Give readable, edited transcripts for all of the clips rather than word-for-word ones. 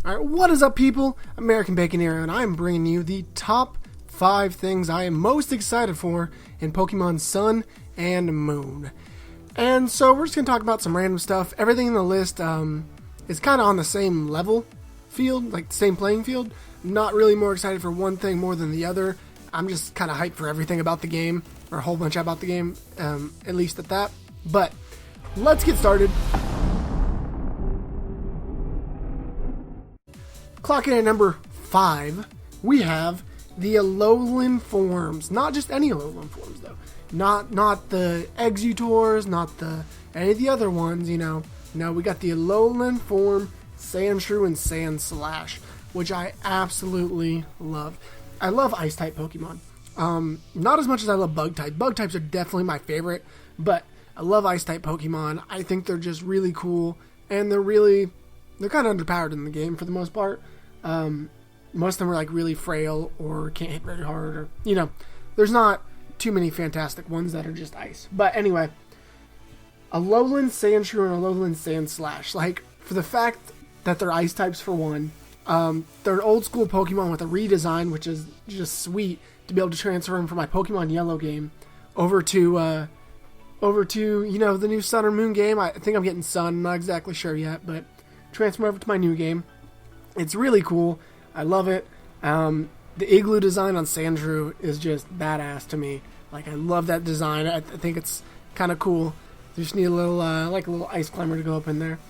Alright, what is up, people? American Bacon here, and I'm bringing you the top 5 things I am most excited for in Pokemon Sun and Moon. And so we're just going to talk about some random stuff. Everything in the list is kind of on the same level field, like the same playing field. Not really more excited for one thing more than the other. I'm just kind of hyped for everything about the game, or a whole bunch about the game, at least at that. But let's get started. Clocking at number 5, we have the Alolan forms. Not just any Alolan forms, though. Not the Exutors, not any of the other ones, you know. No, we got the Alolan form, Sandshrew and Sandslash, which I absolutely love. I love Ice-type Pokemon. Not as much as I love Bug-type. Bug-types are definitely my favorite, but I love Ice-type Pokemon. I think they're just really cool, and they're kind of underpowered in the game for the most part. Most of them are like really frail or can't hit very hard, or, you know, there's not too many fantastic ones that are just ice. But anyway, Alolan Sandshrew and Alolan Sandslash, like, for the fact that they're ice types for one, they're an old school Pokemon with a redesign, which is just sweet to be able to transfer them from my Pokemon Yellow game over to, you know, the new Sun or Moon game. I think I'm getting Sun, I'm not exactly sure yet, but transfer over to my new game. It's really cool. I love it. The igloo design on Sandshrew is just badass to me. Like, I love that design. I think it's kind of cool. You just need a little, like a little ice climber to go up in there.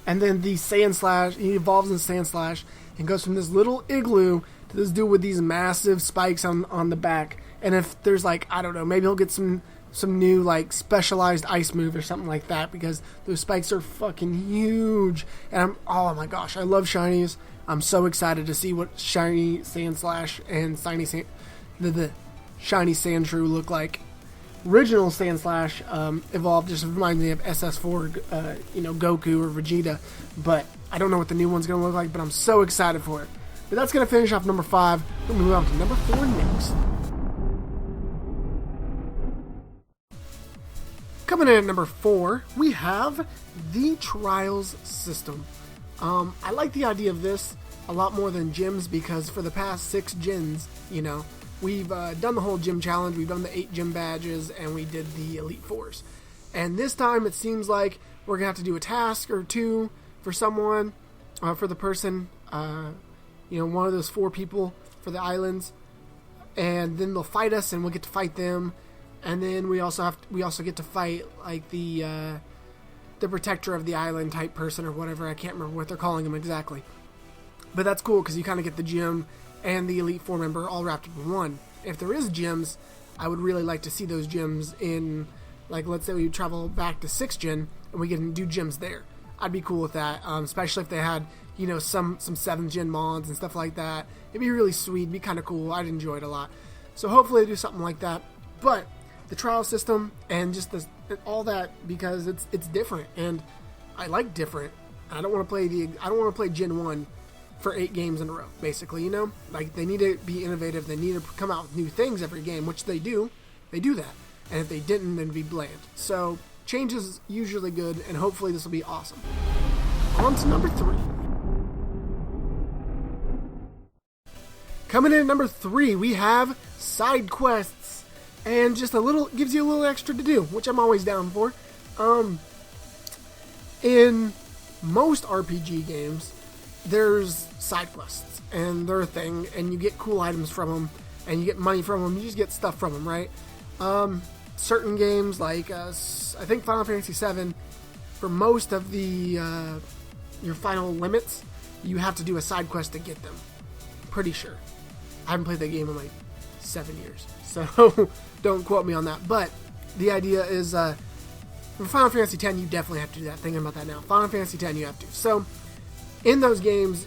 And then the Sandslash, he evolves in Sandslash and goes from this little igloo to this dude with these massive spikes on the back. And if there's, like, I don't know, maybe he'll get some new, like, specialized ice move or something like that, because those spikes are fucking huge. And oh my gosh, I love shinies. I'm so excited to see what shiny Sandslash and the shiny Sandshrew look like. Original Sandslash evolved just reminds me of SS4, you know, Goku or Vegeta, but I don't know what the new one's going to look like, but I'm so excited for it. But that's going to finish off number 5. We'll move on to number 4 next. Coming in at number 4, we have the Trials system. I like the idea of this a lot more than gyms, because for the past 6 gyms, you know, we've done the whole gym challenge, we've done the 8 gym badges, and we did the Elite Fours. And this time it seems like we're going to have to do a task or 2 for someone, for the person, you know, one of those 4 people for the islands. And then they'll fight us, and we'll get to fight them. And then we also get to fight, like, the protector of the island type person or whatever. I can't remember what they're calling him exactly. But that's cool, because you kind of get the gym and the Elite Four member all wrapped up in one. If there is gyms, I would really like to see those gyms in, like, let's say we travel back to 6th gen and we can do gyms there. I'd be cool with that, especially if they had, you know, some 7th gen mods and stuff like that. It'd be really sweet, it'd be kind of cool. I'd enjoy it a lot. So hopefully they do something like that. But the trial system and just all that, because it's different, and I like different. I don't want to play Gen 1 for 8 games in a row, basically, you know? Like, they need to be innovative, they need to come out with new things every game, which they do. They do that. And if they didn't, then it'd be bland. So, change is usually good, and hopefully this will be awesome. On to number 3. Coming in at number 3, we have side quests. And just gives you a little extra to do, which I'm always down for. In most RPG games, there's side quests, and they're a thing, and you get cool items from them, and you get money from them, you just get stuff from them, right? Certain games, like, I think Final Fantasy VII, for most of your final limits, you have to do a side quest to get them. Pretty sure. I haven't played that game in, like, 7 years, so don't quote me on that. But the idea is, for Final Fantasy X, you definitely have to do that. Thinking about that now, Final Fantasy X, you have to. So in those games,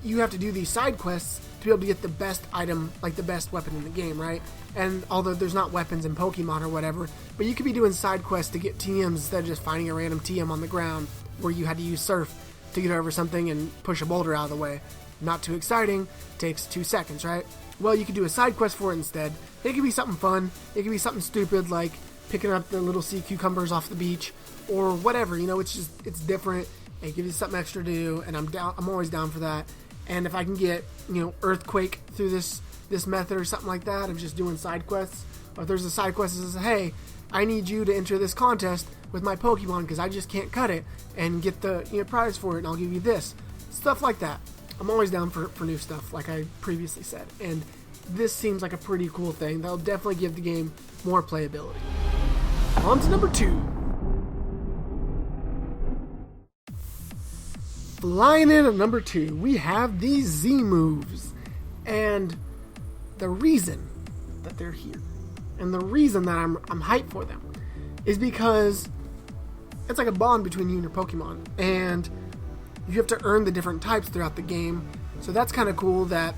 you have to do these side quests to be able to get the best item, like the best weapon in the game, right? And although there's not weapons in Pokemon or whatever, but you could be doing side quests to get TMs instead of just finding a random TM on the ground where you had to use Surf to get over something and push a boulder out of the way. Not too exciting, takes 2 seconds, right? Well, you could do a side quest for it instead. It could be something fun, it could be something stupid like picking up the little sea cucumbers off the beach, or whatever, you know, it's different. It gives you something extra to do, and I'm always down for that. And if I can get, Earthquake through this method or something like that of just doing side quests, or if there's a side quest that says, hey, I need you to enter this contest with my Pokemon because I just can't cut it and get the prize for it, and I'll give you this. Stuff like that. I'm always down for new stuff, like I previously said. And this seems like a pretty cool thing that'll definitely give the game more playability. On to number 2. Flying in at number 2, we have these Z moves. And the reason that they're here, and the reason that I'm hyped for them, is because it's like a bond between you and your Pokemon. And you have to earn the different types throughout the game. So that's kind of cool that,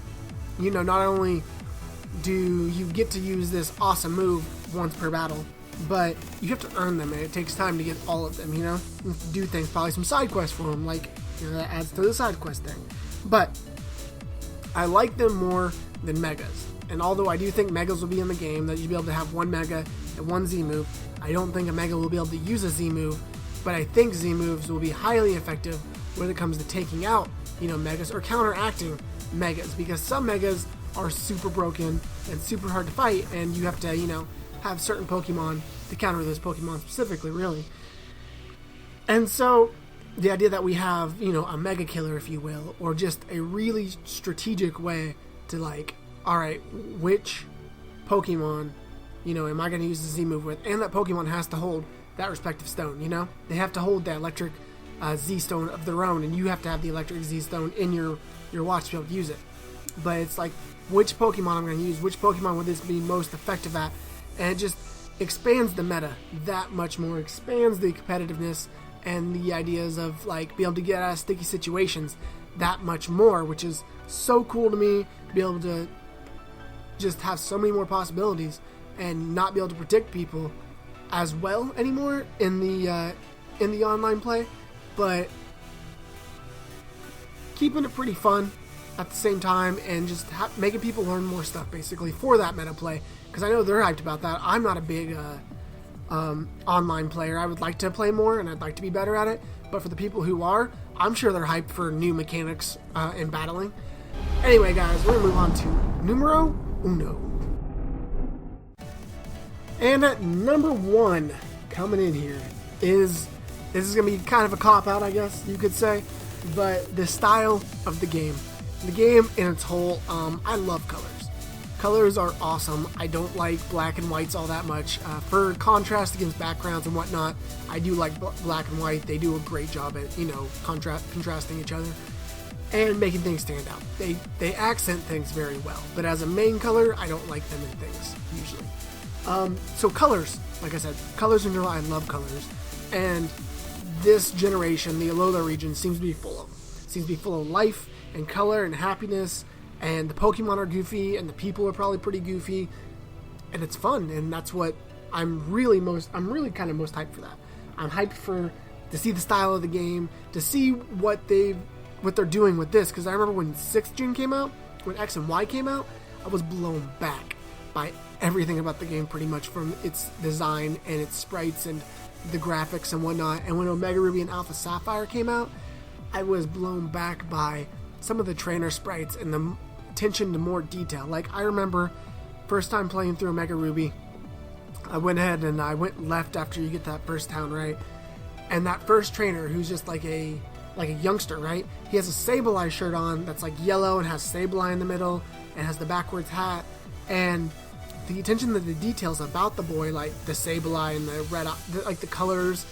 not only do you get to use this awesome move once per battle, but you have to earn them, and it takes time to get all of them, You have to do things, probably some side quests for them, like, that adds to the side quest thing. But I like them more than Megas. And although I do think Megas will be in the game, that you'll be able to have one Mega and one Z move, I don't think a Mega will be able to use a Z move, but I think Z moves will be highly effective when it comes to taking out, Megas or counteracting Megas, because some Megas are super broken and super hard to fight, and you have to, have certain Pokemon to counter those Pokemon specifically, really. And so the idea that we have, a Mega Killer, if you will, or just a really strategic way to, like, alright, which Pokemon, am I going to use the Z move with? And that Pokemon has to hold that respective stone, They have to hold that electric Z stone of their own, and you have to have the electric Z stone in your watch to be able to use it. But it's like, which Pokemon I'm going to use, which Pokemon would this be most effective at, and it just expands the meta that much more, expands the competitiveness and the ideas of, like, be able to get out of sticky situations that much more, which is so cool to me, to be able to just have so many more possibilities and not be able to predict people as well anymore in the online play, but keeping it pretty fun at the same time, and just making people learn more stuff basically for that meta play, because I know they're hyped about that. I'm not a big online player. I would like to play more, and I'd like to be better at it, but for the people who are, I'm sure they're hyped for new mechanics in battling. Anyway, guys, we're going to move on to numero uno. And at number 1, coming in here, this is going to be kind of a cop-out, I guess you could say, but the style of the game. The game in its whole, I love colors. Colors are awesome. I don't like black and whites all that much. For contrast against backgrounds and whatnot, I do like black and white. They do a great job at, contrasting each other and making things stand out. They accent things very well, but as a main color, I don't like them in things, usually. So colors, like I said, colors in general, I love colors. And this generation, the Alola region, seems to be full of life and color and happiness, and the Pokemon are goofy, and the people are probably pretty goofy, and it's fun, and that's what I'm really kind of most hyped for that. I'm hyped to see the style of the game, to see what they're doing with this, because I remember when 6th Gen came out, when X and Y came out, I was blown back by everything about the game, pretty much, from its design and its sprites and the graphics and whatnot. And when Omega Ruby and Alpha Sapphire came out, I was blown back by some of the trainer sprites and the attention to more detail. Like, I remember first time playing through Omega Ruby, I went ahead and I went left after you get that first town, right? And that first trainer, who's just like a youngster, right? He has a Sableye shirt on that's like yellow and has Sableye in the middle and has the backwards hat, and the attention to the details about the boy, like the Sableye and the red, like the colors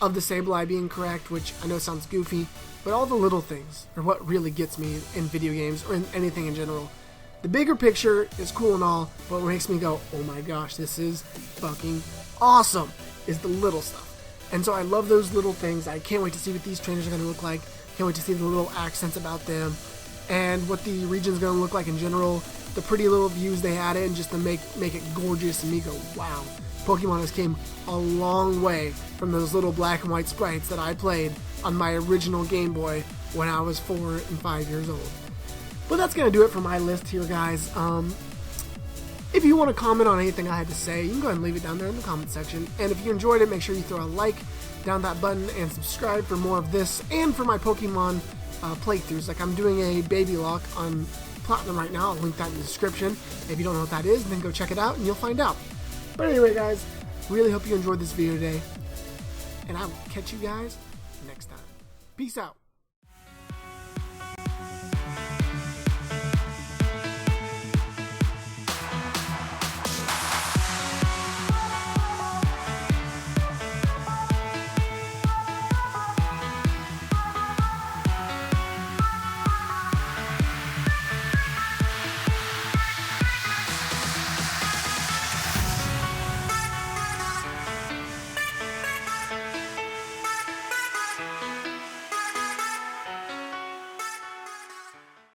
of the Sableye being correct, which I know sounds goofy, but all the little things are what really gets me in video games or in anything in general. The bigger picture is cool and all, but what makes me go, oh my gosh, this is fucking awesome, is the little stuff. And so I love those little things. I can't wait to see what these trainers are going to look like. Can't wait to see the little accents about them and what the region's going to look like in general. The pretty little views they added, and just to make it gorgeous, and me go, wow, Pokemon has came a long way from those little black and white sprites that I played on my original Game Boy when I was 4 and 5 years old. But that's going to do it for my list here, guys. If you want to comment on anything I had to say, you can go ahead and leave it down there in the comment section. And if you enjoyed it, make sure you throw a like down that button and subscribe for more of this and for my Pokemon playthroughs. Like I'm doing a baby lock on Platinum right now. I'll link that in the description. If you don't know what that is, then go check it out and you'll find out. But anyway, guys, really hope you enjoyed this video today, and I will catch you guys next time. Peace out.